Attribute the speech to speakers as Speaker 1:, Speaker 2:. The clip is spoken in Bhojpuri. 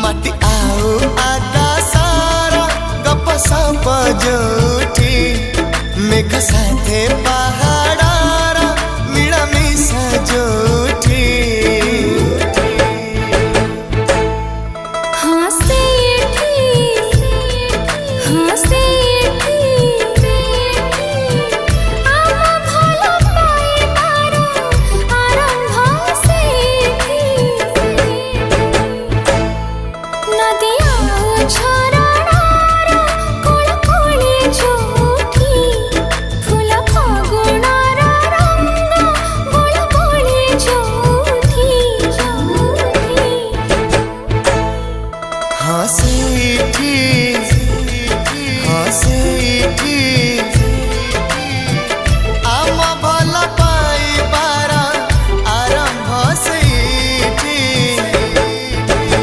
Speaker 1: माटी आऊ आकाशारा गप सप जोठी मेघ साथे पहाड़ारा मिलामिशा जोठी हाँ सीठी